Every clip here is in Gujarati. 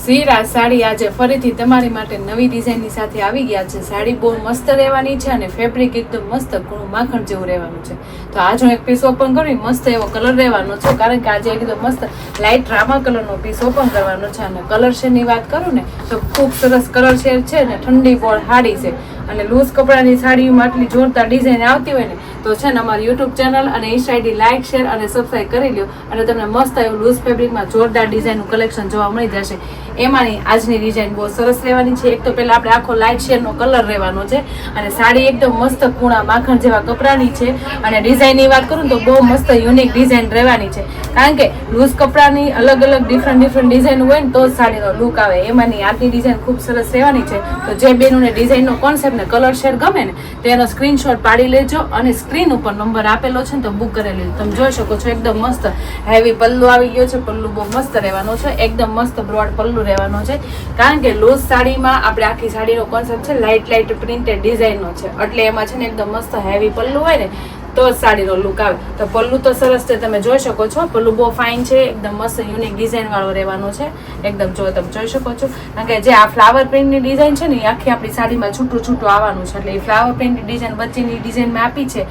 સીરા સાડી આજે ફરીથી તમારી માટે નવી ડિઝાઇનની સાથે આવી ગયા છે. સાડી બહુ મસ્ત રહેવાની છે અને ફેબ્રિક એકદમ મસ્ત કૂણું માખણ જેવું રહેવાનું છે. તો આજ હું એક પીસ ઓપન કરી મસ્ત એવો કલર રહેવાનો છે, કારણ કે આજે એકદમ મસ્ત લાઇટ રામા કલરનો પીસ ઓપન કરવાનો છે. અને કલર શેડની વાત કરું ને તો ખૂબ સરસ કલર શેડ છે ને ઠંડી બોળ હાડી છે. અને લૂઝ કપડાની સાડીઓમાં આટલી જોરદાર ડિઝાઇન આવતી હોય ને તો છે ને અમારી યુટ્યુબ ચેનલ અને ઇન્સ્ટા આઈડી લાઇક શેર અને સબસ્ક્રાઈબ કરી લો, અને તમને મસ્ત એવું લૂઝ ફેબ્રિકમાં જોરદાર ડિઝાઇનનું કલેક્શન જોવા મળી જશે. એમાંની આજની ડિઝાઇન બહુ સરસ રહેવાની છે. એક તો પહેલા આપણે આખો લાઇટ શેડનો કલર રહેવાનો છે અને સાડી એકદમ મસ્ત કૂણા માખણ જેવા કપડાની છે. અને ડિઝાઇનની વાત કરું તો બહુ મસ્ત યુનિક ડિઝાઇન રહેવાની છે, કારણ કે લૂઝ કપડાની અલગ અલગ ડિફરન્ટ ડિઝાઇન હોય ને તો જ સાડીનો લુક આવે. એમાંની આજની ડિઝાઇન ખૂબ સરસ રહેવાની છે. તો જે બેનોને ડિઝાઇનનો કોન્સેપ્ટ ને કલર શેડ ગમે ને તેનો સ્ક્રીનશોટ પાડી લેજો અને સ્ક્રીન ઉપર નંબર આપેલો છે ને તો બુક કરી લેજો. તમે જોઈ શકો છો એકદમ મસ્ત હેવી પલ્લુ આવી ગયો છે. પલ્લુ બહુ મસ્ત રહેવાનો છે, એકદમ મસ્ત બ્રોડ પલ્લુ રહેવાનો છે, કારણ કે લૂઝ સાડીમાં આપણે આખી સાડીનો કોન્સેપ્ટ છે લાઇટ પ્રિન્ટેડ ડિઝાઇનનો છે, એટલે એમાં છે ને એકદમ મસ્ત હેવી પલ્લુ હોય ને તો જ સાડીનો લુક આવે. તો પલ્લુ તો સરસ છે, તમે જોઈ શકો છો. પલ્લુ બહુ ફાઇન છે, એકદમ મસ્ત યુનિક ડિઝાઇન વાળો રહેવાનો છે. એકદમ જો તમે જોઈ શકો છો, કારણ કે જે આ ફ્લાવર પ્રિન્ટની ડિઝાઇન છે ને એ આખી આપણી સાડીમાં છૂટું આવવાનું છે, એટલે એ ફ્લાવર પ્રિન્ટની ડિઝાઇન વચ્ચેની ડિઝાઇનમાં આપી છે.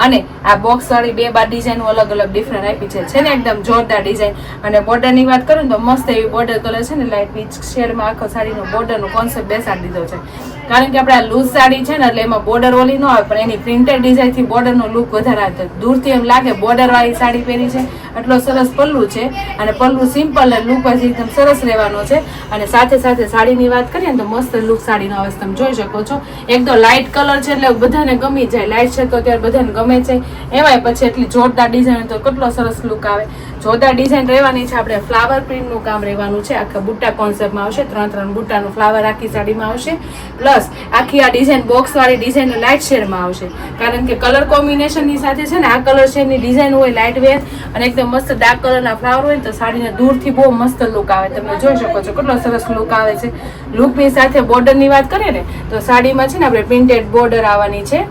અને આ બોક્સ વાળી બે બાર ડિઝાઇનો અલગ અલગ ડિફરન્ટ આપી છે ને એકદમ જોરદાર ડિઝાઇન. અને બોર્ડરની વાત કરું તો મસ્ત એવી બોર્ડર કલર છે ને લાઇટ પીચ શેડમાં આખો સાડીનો બોર્ડરનો કોન્સેપ્ટ બેસાડી દીધો છે, કારણ કે આપણે આ લૂઝ સાડી છે ને એટલે એમાં બોર્ડર ઓલી ન આવે, પણ એની પ્રિન્ટેડ ડિઝાઇનથી બોર્ડરનો લુક વધારે આવે. દૂરથી એમ લાગે બોર્ડર વાળી સાડી પહેરી છે, એટલો સરસ પલ્લુ છે. અને પલ્લુ સિમ્પલ લુક જ એકદમ સરસ રહેવાનો છે. અને સાથે સાથે સાડીની વાત કરીએ ને તો મસ્ત લુક સાડીનો આવે તમે જોઈ શકો છો. એકદમ લાઇટ કલર છે એટલે બધાને ગમી જાય. લાઇટ છે તો ત્યારે બધાને ગમે છે, એમાંય પછી એટલી જોરદાર ડિઝાઇન તો કેટલો સરસ લુક આવે. જોરદાર ડિઝાઇન રહેવાની છે. આપણે ફ્લાવર પ્રિન્ટનું કામ રહેવાનું છે, આખા બુટ્ટા કોન્સેપ્ટમાં આવશે. 3 બુટ્ટાનું ફ્લાવર આખી સાડીમાં આવશે, પ્લસ આખી આ ડિઝાઇન બોક્સ વાળી ડિઝાઇન લાઇટ શેડમાં આવશે, કારણ કે કલર કોમ્બિનેશનની સાથે છે ને આ કલર શેડની ડિઝાઇન હોય લાઇટ વેર અને એકદમ મસ્ત ડાર્ક કલરના ફ્લાવર હોય તો સાડીને દૂરથી બહુ મસ્ત લુક આવે. તમે જોઈ શકો છો કેટલો સરસ લુક આવે છે. લુકની સાથે બોર્ડરની વાત કરીએ ને તો સાડીમાં છે ને આપણે પ્રિન્ટેડ બોર્ડર આવવાની છે.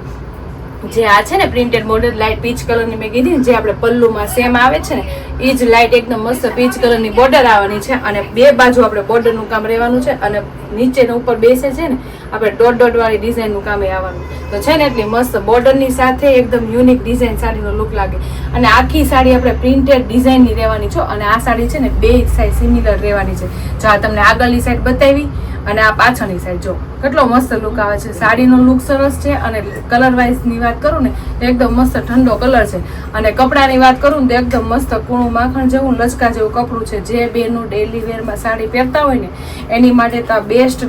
જે આ છે ને પ્રિન્ટેડ બોર્ડર લાઇટ પીચ કલરની મેં કીધી ને, જે આપણે પલ્લુમાં સેમ આવે છે ને એ જ લાઇટ એકદમ મસ્ત પીચ કલરની બોર્ડર આવવાની છે. અને બે બાજુ આપણે બોર્ડરનું કામ રહેવાનું છે, અને નીચે ને ઉપર બેસે છે ને આપણે ડોટ વાળી ડિઝાઇનનું કામ આવવાનું તો છે ને એટલી મસ્ત બોર્ડરની સાથે એકદમ યુનિક ડિઝાઇન સાડીનો લુક લાગે. અને આખી સાડી આપણે પ્રિન્ટેડ ડિઝાઇનની રહેવાની છે. અને આ સાડી છે ને બે સાઈડ સિમિલર રહેવાની છે. જો આ તમને આગળની સાઈડ બતાવી અને આ પાછળની સાઈડ જો કેટલો મસ્ત લુક આવે છે. સાડીનો લુક સરસ છે. અને કલર વાઇઝની વાત કરું ને તો એકદમ મસ્ત ઠંડો કલર છે. અને કપડાની વાત કરું ને તો એકદમ મસ્ત કૂણું માખણ જેવું લચકા જેવું કપડું છે. જે બેનું ડેલી વેરમાં સાડી પહેરતા હોય ને એની માટે તો આ બેસ્ટ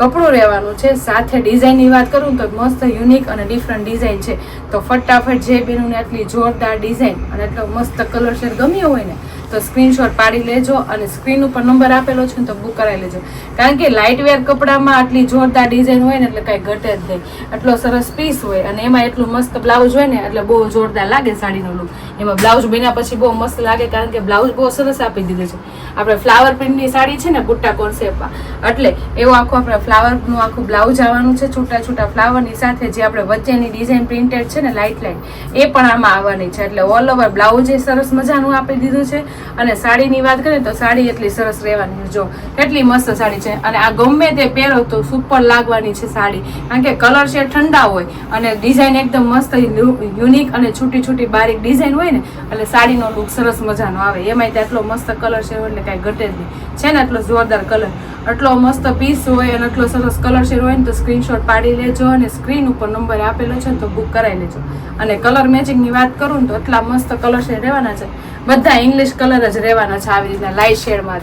કપડું રહેવાનું છે. સાથે ડિઝાઇનની વાત કરું તો મસ્ત યુનિક અને ડિફરન્ટ ડિઝાઇન છે. તો ફટાફટ જે બેનોને આટલી જોરદાર ડિઝાઇન અને એટલો મસ્ત કલર શેડ ગમ્યો હોય ને તો સ્ક્રીનશોટ પાડી લેજો અને સ્ક્રીન ઉપર નંબર આપેલો છે ને તો બુક કરાવી લેજો, કારણ કે લાઇટ વેર કપડામાં આટલી જોરદાર ડિઝાઇન હોય ને એટલે કાંઈ ઘટે જ નહીં. એટલો સરસ પીસ હોય અને એમાં એટલું મસ્ત બ્લાઉઝ હોય ને એટલે બહુ જોરદાર લાગે સાડીનો લુક. એમાં બ્લાઉઝ બન્યા પછી બહુ મસ્ત લાગે, કારણ કે બ્લાઉઝ બહુ સરસ આપી દીધું છે. આપણે ફ્લાવર પ્રિન્ટની સાડી છે ને બુટ્ટા કોન્સેપ્ટમાં, એટલે એવું આખું આપણે ફ્લાવરનું આખું બ્લાઉઝ આવવાનું છે. છૂટા ફ્લાવરની સાથે જે આપણે વચ્ચેની ડિઝાઇન પ્રિન્ટેડ છે ને લાઇટ એ પણ આમાં આવવાની છે. એટલે ઓલ ઓવર બ્લાઉઝ એ સરસ મજાનું આપી દીધું છે. અને સાડીની વાત કરીએ તો સાડી એટલી સરસ રહેવાની. જો કેટલી મસ્ત સાડી છે. અને આ ગમે તે પહેરો તો સુપર લાગવાની છે સાડી, કારણ કે કલર શેડ ઠંડા હોય અને ડિઝાઇન એકદમ મસ્ત યુનિક અને છૂટી બારીક ડિઝાઇન હોય ને એટલે સાડીનો લુક સરસ મજાનો આવે. એમાંય તો એટલો મસ્ત કલર શેડ એટલે કાંઈ ઘટે જ નહીં છે ને. એટલો જોરદાર કલર, એટલો મસ્ત પીસ હોય અને એટલો સરસ કલર શેડ હોય ને તો સ્ક્રીનશોટ પાડી લેજો અને સ્ક્રીન ઉપર નંબર આપેલો છે ને તો બુક કરાવી લેજો. અને કલર મેચિંગની વાત કરું ને તો એટલા મસ્ત કલર શેડ રહેવાના છે. બધા ઇંગ્લિશ કલર જ રહેવાના છે આવી રીતના લાઇટ શેડમાં.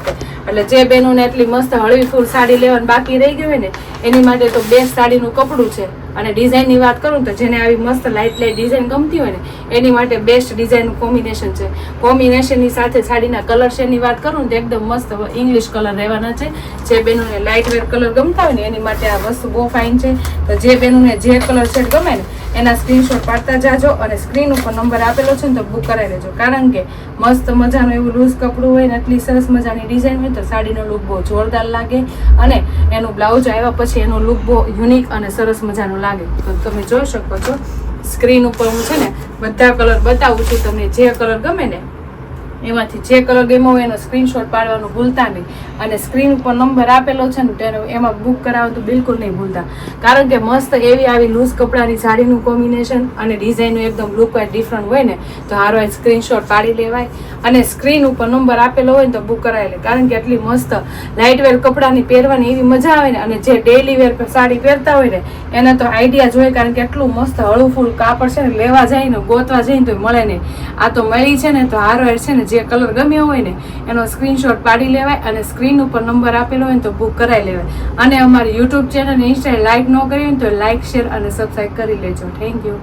એટલે જે બેનોને એટલી મસ્ત હળવી ફૂલ સાડી લેવાની બાકી રહી ગઈ હોય ને એની માટે તો બેસ્ટ સાડીનું કપડું છે. અને ડિઝાઇનની વાત કરું તો જેને આવી મસ્ત લાઇટ ડિઝાઇન ગમતી હોય ને એની માટે બેસ્ટ ડિઝાઇનનું કોમ્બિનેશન છે. કોમ્બિનેશનની સાથે સાડીના કલર શેડની વાત કરું તો એકદમ મસ્ત ઇંગ્લિશ કલર રહેવાના છે. જે બેનોને લાઇટ વેર કલર ગમતા હોય ને એની માટે આ વસ્તુ બહુ ફાઇન છે. તો જે બેનોને જે કલર શેડ ગમે ને એના સ્ક્રીનશોટ પાડતા જાજો અને સ્ક્રીન ઉપર નંબર આપેલો છે ને તો બુક કરાવી લેજો, કારણ કે મસ્ત મજાનું એવું લૂઝ કપડું હોય ને એટલી સરસ મજાની ડિઝાઇન હોય તો સાડીનો લુક બહુ જોરદાર લાગે. અને એનું બ્લાઉઝ આવ્યા પછી એનો લુક બહુ યુનિક અને સરસ મજાનું લાગે. તો તમે જોઈ શકો છો સ્ક્રીન ઉપર હું છે ને બધા કલર બતાવું છું. તમને જે કલર ગમે ને એમાંથી જે કલર ગમ્યો હોય એનો સ્ક્રીનશોટ પાડવાનું ભૂલતા નહીં. અને સ્ક્રીન ઉપર નંબર આપેલો છે ને ત્યારે એમાં બુક કરાવો તો બિલકુલ નહીં ભૂલતા, કારણ કે મસ્ત એવી આવી લૂઝ કપડાની સાડીનું કોમ્બિનેશન અને ડિઝાઇનનું એકદમ લુક વાઇઝ ડિફરન્ટ હોય ને તો હારો સ્ક્રીનશોટ પાડી લેવાય અને સ્ક્રીન ઉપર નંબર આપેલો હોય ને તો બુક કરાવી લે, કારણ કે એટલી મસ્ત લાઇટ વેર કપડાની પહેરવાની એવી મજા આવે ને, અને જે ડેઈલી વેર સાડી પહેરતા હોય ને એને તો આઈડિયા જોઈએ, કારણ કે એટલું મસ્ત હળવું કાપડ છે ને, લેવા જાય ને ગોતવા જાય ને તો મળે નહીં. આ તો મળી છે ને તો હારો છે ને જે કલર ગમ્યો હોય ને એનો સ્ક્રીનશોટ પાડી લેવાય અને સ્ક્રીન ઉપર નંબર આપેલો હોય ને તો બુક કરાવી લેવાય. અને અમારી યુટ્યુબ ચેનલ ઇન્સ્ટા લાઇક ન કરી હોય ને તો લાઇક, શેર અને સબસ્ક્રાઈબ કરી લેજો. Thank you.